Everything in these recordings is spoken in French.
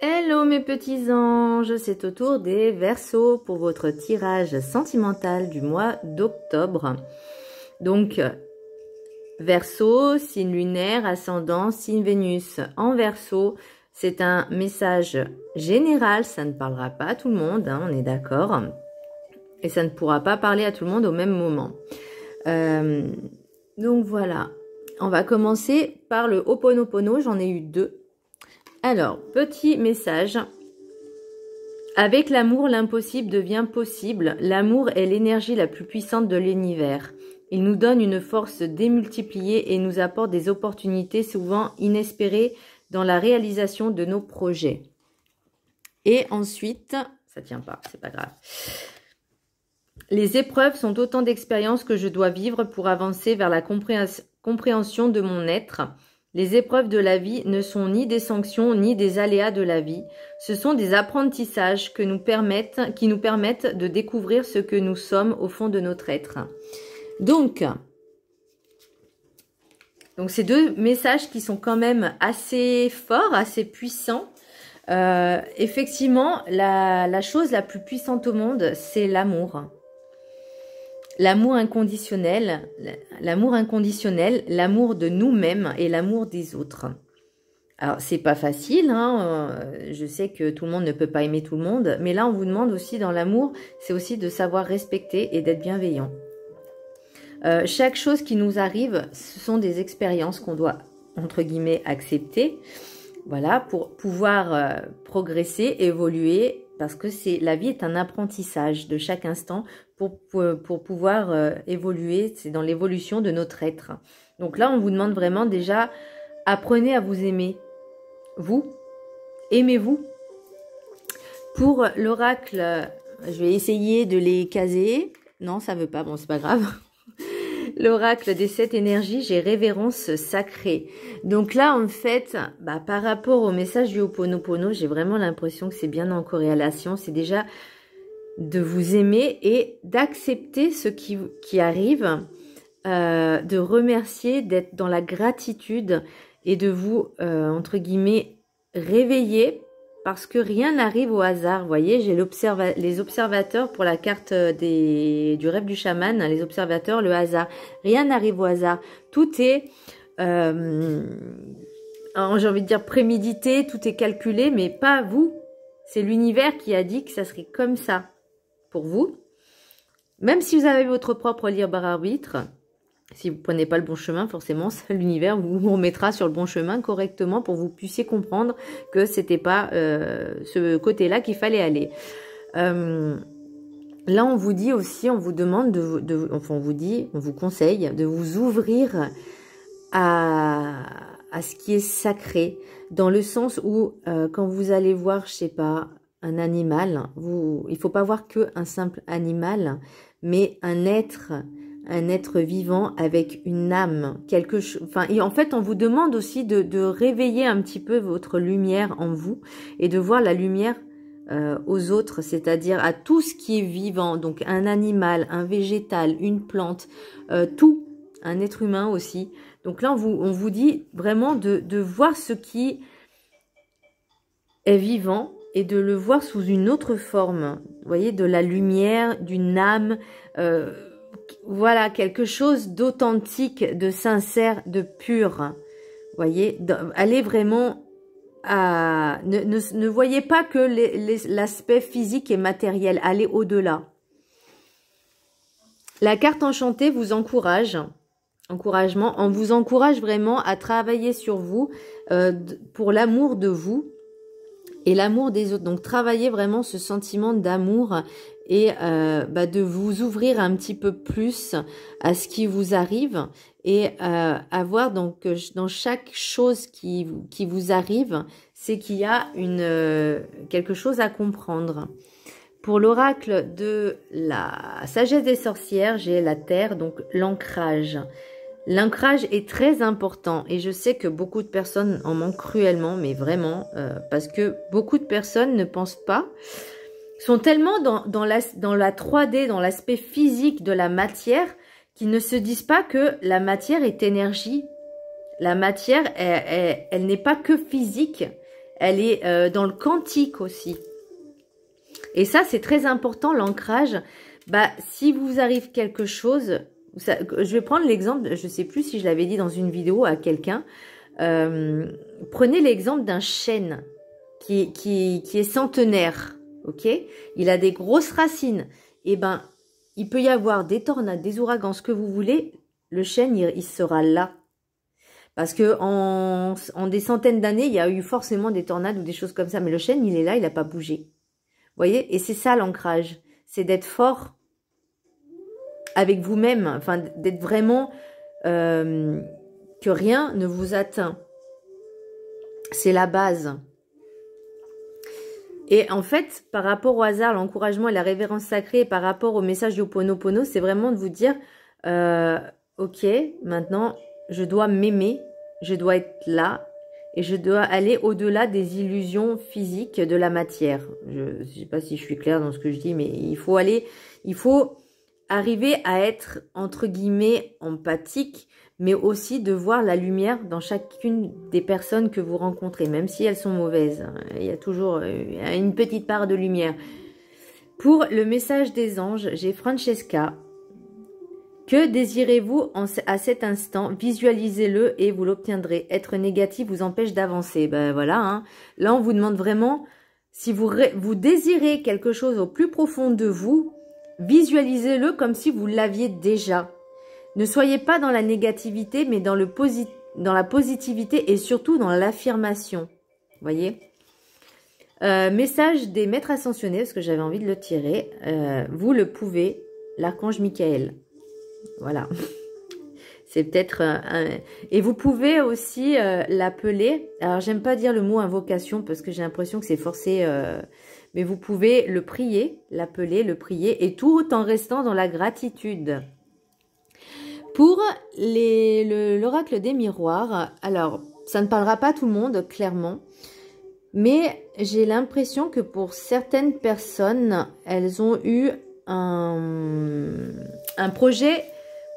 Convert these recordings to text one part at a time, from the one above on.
Hello mes petits anges, c'est au tour des Verseaux pour votre tirage sentimental du mois d'octobre. Donc, Verseau, signe lunaire, ascendant, signe Vénus en Verseau. C'est un message général, ça ne parlera pas à tout le monde, hein, on est d'accord. Et ça ne pourra pas parler à tout le monde au même moment. Donc voilà, on va commencer par le Ho'oponopono, j'en ai eu 2. Alors, petit message. Avec l'amour, l'impossible devient possible. L'amour est l'énergie la plus puissante de l'univers. Il nous donne une force démultipliée et nous apporte des opportunités souvent inespérées dans la réalisation de nos projets. Et ensuite, ça tient pas, c'est pas grave. Les épreuves sont autant d'expériences que je dois vivre pour avancer vers la compréhension de mon être. Les épreuves de la vie ne sont ni des sanctions ni des aléas de la vie. Ce sont des apprentissages qui nous permettent de découvrir ce que nous sommes au fond de notre être. Donc ces deux messages qui sont quand même assez forts, assez puissants. Effectivement, la chose la plus puissante au monde, c'est l'amour. L'amour inconditionnel, l'amour de nous-mêmes et l'amour des autres. Alors, c'est pas facile, hein, je sais que tout le monde ne peut pas aimer tout le monde, mais là, on vous demande aussi dans l'amour, c'est aussi de savoir respecter et d'être bienveillant. Chaque chose qui nous arrive, ce sont des expériences qu'on doit, entre guillemets, accepter, voilà, pour pouvoir progresser, évoluer, parce que la vie est un apprentissage de chaque instant pour pouvoir évoluer, c'est dans l'évolution de notre être. Donc là, on vous demande vraiment déjà, apprenez à vous aimer. Vous, aimez-vous. Pour l'oracle, je vais essayer de les caser. Non, ça veut pas, bon, c'est pas grave. L'oracle des 7 énergies, j'ai révérence sacrée. Donc là, en fait, par rapport au message du Ho'oponopono, j'ai vraiment l'impression que c'est bien en corrélation. C'est déjà de vous aimer et d'accepter ce qui arrive, de remercier, d'être dans la gratitude et de vous, entre guillemets, réveiller parce que rien n'arrive au hasard. Vous voyez, j'ai les observateurs pour la carte du rêve du chaman, les observateurs, le hasard. Rien n'arrive au hasard. Tout est, j'ai envie de dire prémédité, tout est calculé, mais pas vous. C'est l'univers qui a dit que ça serait comme ça pour vous. Même si vous avez votre propre libre arbitre, si vous ne prenez pas le bon chemin, forcément, l'univers vous remettra sur le bon chemin correctement pour que vous puissiez comprendre que c'était pas ce côté-là qu'il fallait aller. Là, on vous dit aussi, on vous demande enfin, on vous conseille de vous ouvrir à ce qui est sacré, dans le sens où quand vous allez voir, je sais pas, un animal, il faut pas voir que un simple animal, mais un être vivant avec une âme, quelque chose. Enfin, et en fait, on vous demande aussi de réveiller un petit peu votre lumière en vous et de voir la lumière aux autres, c'est-à-dire à tout ce qui est vivant, donc un animal, un végétal, une plante, tout, un être humain aussi. Donc là, on vous dit vraiment de voir ce qui est vivant et de le voir sous une autre forme. Vous voyez, de la lumière, d'une âme, voilà, quelque chose d'authentique, de sincère, de pur. Vous voyez, allez vraiment à... Ne voyez pas que l'aspect physique et matériel, allez au-delà. La carte enchantée vous encourage, on vous encourage vraiment à travailler sur vous pour l'amour de vous et l'amour des autres. Donc, travaillez vraiment ce sentiment d'amour et de vous ouvrir un petit peu plus à ce qui vous arrive et à voir donc dans chaque chose qui vous arrive, c'est qu'il y a quelque chose à comprendre. Pour l'oracle de la sagesse des sorcières, j'ai la terre, donc l'ancrage. L'ancrage est très important et je sais que beaucoup de personnes en manquent cruellement, mais vraiment, parce que beaucoup de personnes ne pensent pas, sont tellement dans la 3D, dans l'aspect physique de la matière, qu'ils ne se disent pas que la matière est énergie. La matière, elle n'est pas que physique, elle est dans le quantique aussi. Et ça, c'est très important, l'ancrage. Bah, si vous arrive quelque chose, je vais prendre l'exemple, je ne sais plus si je l'avais dit dans une vidéo à quelqu'un, prenez l'exemple d'un chêne qui est centenaire, ok? Il a des grosses racines. Et ben, il peut y avoir des tornades, des ouragans, ce que vous voulez, le chêne, il sera là. Parce que en des centaines d'années, il y a eu forcément des tornades ou des choses comme ça. Mais le chêne, il est là, il n'a pas bougé. Vous voyez? Et c'est ça l'ancrage. C'est d'être fort avec vous-même. Enfin, d'être vraiment... que rien ne vous atteint. C'est la base. Et en fait, par rapport au hasard, l'encouragement et la révérence sacrée, par rapport au message du Ho'oponopono, c'est vraiment de vous dire, ok, maintenant, je dois m'aimer, je dois être là, et je dois aller au-delà des illusions physiques de la matière. Je ne sais pas si je suis claire dans ce que je dis, mais il faut arriver à être, entre guillemets, empathique, mais aussi de voir la lumière dans chacune des personnes que vous rencontrez, même si elles sont mauvaises. Il y a toujours une petite part de lumière. Pour le message des anges, j'ai Francesca. Que désirez-vous à cet instant? Visualisez-le et vous l'obtiendrez. Être négatif vous empêche d'avancer. Ben voilà, hein. Là, on vous demande vraiment, si vous désirez quelque chose au plus profond de vous, visualisez-le comme si vous l'aviez déjà. Ne soyez pas dans la négativité, mais dans la positivité et surtout dans l'affirmation. Voyez? Message des maîtres ascensionnés, parce que j'avais envie de le tirer. Vous le pouvez, l'archange Michael. Voilà. C'est peut-être Et vous pouvez aussi l'appeler. Alors, j'aime pas dire le mot invocation, parce que j'ai l'impression que c'est forcé... mais vous pouvez le prier, l'appeler, le prier, et tout en restant dans la gratitude. Pour l'oracle des miroirs, alors, ça ne parlera pas à tout le monde, clairement, mais j'ai l'impression que pour certaines personnes, elles ont eu un projet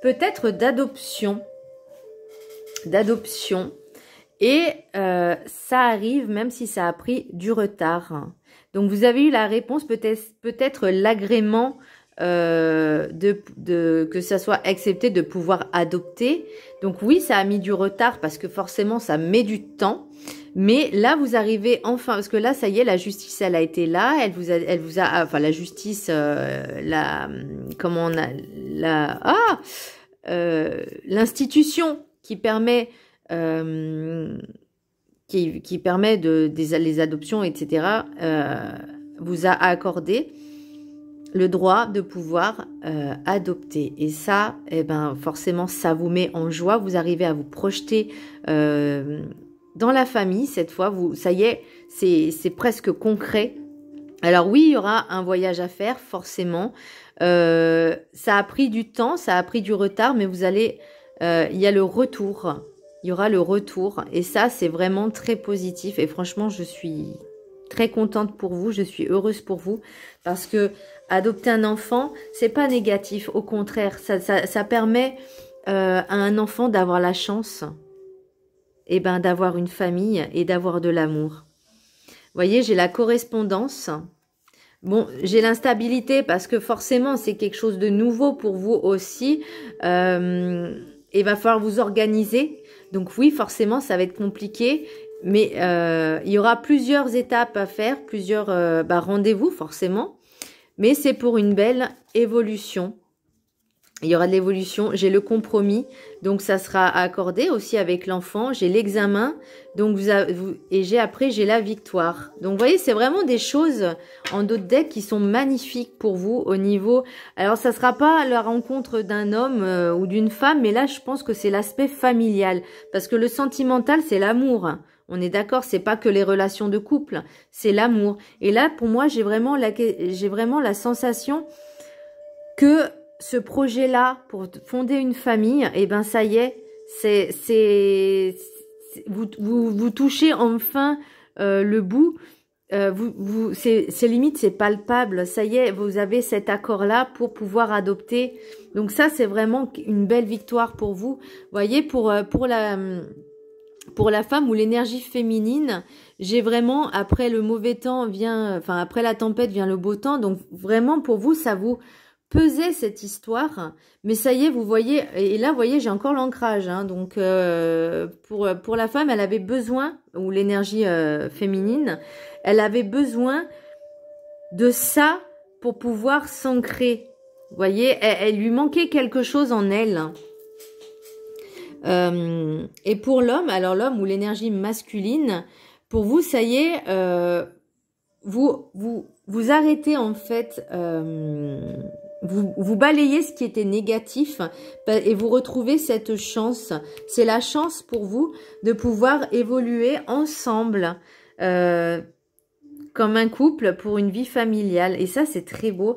peut-être d'adoption, et ça arrive même si ça a pris du retard. Donc, vous avez eu la réponse, peut-être l'agrément que ça soit accepté de pouvoir adopter. Donc oui, ça a mis du retard parce que forcément ça met du temps, mais là vous arrivez enfin, parce que là ça y est, la justice elle a été là, elle vous a enfin la justice, l'institution qui permet qui permet les adoptions, etc. Vous a accordé le droit de pouvoir adopter. Et ça, eh ben, forcément, ça vous met en joie. Vous arrivez à vous projeter dans la famille. Cette fois, ça y est, c'est presque concret. Alors oui, il y aura un voyage à faire, forcément. Ça a pris du temps, ça a pris du retard, mais vous allez... il y a le retour. Il y aura le retour. Et ça, c'est vraiment très positif. Et franchement, je suis très contente pour vous. Je suis heureuse pour vous. Parce que adopter un enfant, c'est pas négatif. Au contraire, ça permet à un enfant d'avoir la chance d'avoir une famille et d'avoir de l'amour. Vous voyez, j'ai la correspondance. Bon, j'ai l'instabilité parce que forcément, c'est quelque chose de nouveau pour vous aussi. Il va falloir vous organiser. Donc oui, forcément, ça va être compliqué. Mais il y aura plusieurs étapes à faire, plusieurs rendez-vous forcément. Mais c'est pour une belle évolution. Il y aura de l'évolution. J'ai le compromis, donc ça sera accordé aussi avec l'enfant. J'ai l'examen, donc après j'ai la victoire. Donc vous voyez, c'est vraiment des choses en d'autres decks qui sont magnifiques pour vous au niveau. Alors ça sera pas la rencontre d'un homme ou d'une femme, mais là je pense que c'est l'aspect familial, parce que le sentimental c'est l'amour. On est d'accord, c'est pas que les relations de couple, c'est l'amour. Et là, pour moi, j'ai vraiment la sensation que ce projet-là, pour fonder une famille, eh ben ça y est, vous touchez enfin le bout. C'est limite, c'est palpable. Ça y est, vous avez cet accord-là pour pouvoir adopter. Donc ça, c'est vraiment une belle victoire pour vous. Vous voyez, pour pour la femme ou l'énergie féminine, j'ai vraiment, après le mauvais temps vient, enfin après la tempête vient le beau temps. Donc vraiment pour vous, ça vous pesait cette histoire. Mais ça y est, vous voyez, et là vous voyez, j'ai encore l'ancrage. Hein, donc pour la femme, elle avait besoin, ou l'énergie féminine, elle avait besoin de ça pour pouvoir s'ancrer. Vous voyez, elle lui manquait quelque chose en elle. Et pour l'homme, alors l'homme ou l'énergie masculine, pour vous, ça y est, vous arrêtez en fait, vous balayez ce qui était négatif et vous retrouvez cette chance. C'est la chance pour vous de pouvoir évoluer ensemble comme un couple pour une vie familiale. Et ça, c'est très beau.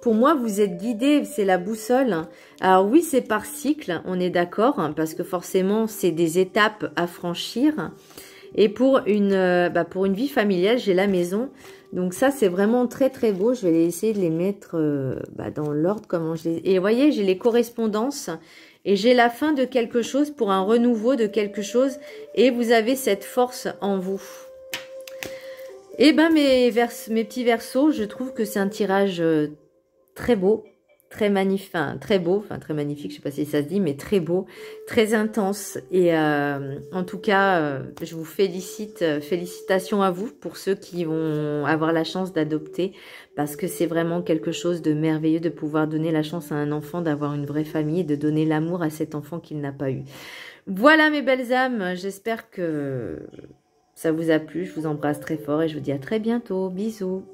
Pour moi, vous êtes guidé, c'est la boussole. Alors oui, c'est par cycle, on est d'accord, hein, parce que forcément, c'est des étapes à franchir. Et pour une vie familiale, j'ai la maison. Donc ça, c'est vraiment très très beau. Je vais essayer de les mettre dans l'ordre, comment je les... Et vous voyez, j'ai les correspondances et j'ai la fin de quelque chose pour un renouveau de quelque chose. Et vous avez cette force en vous. Et ben mes petits versos, je trouve que c'est un tirage très beau, très magnifique, très beau, très magnifique, je sais pas si ça se dit, mais très beau, très intense. Et en tout cas, je vous félicite, félicitations à vous pour ceux qui vont avoir la chance d'adopter, parce que c'est vraiment quelque chose de merveilleux de pouvoir donner la chance à un enfant d'avoir une vraie famille et de donner l'amour à cet enfant qu'il n'a pas eu. Voilà mes belles âmes, j'espère que ça vous a plu, je vous embrasse très fort et je vous dis à très bientôt, bisous.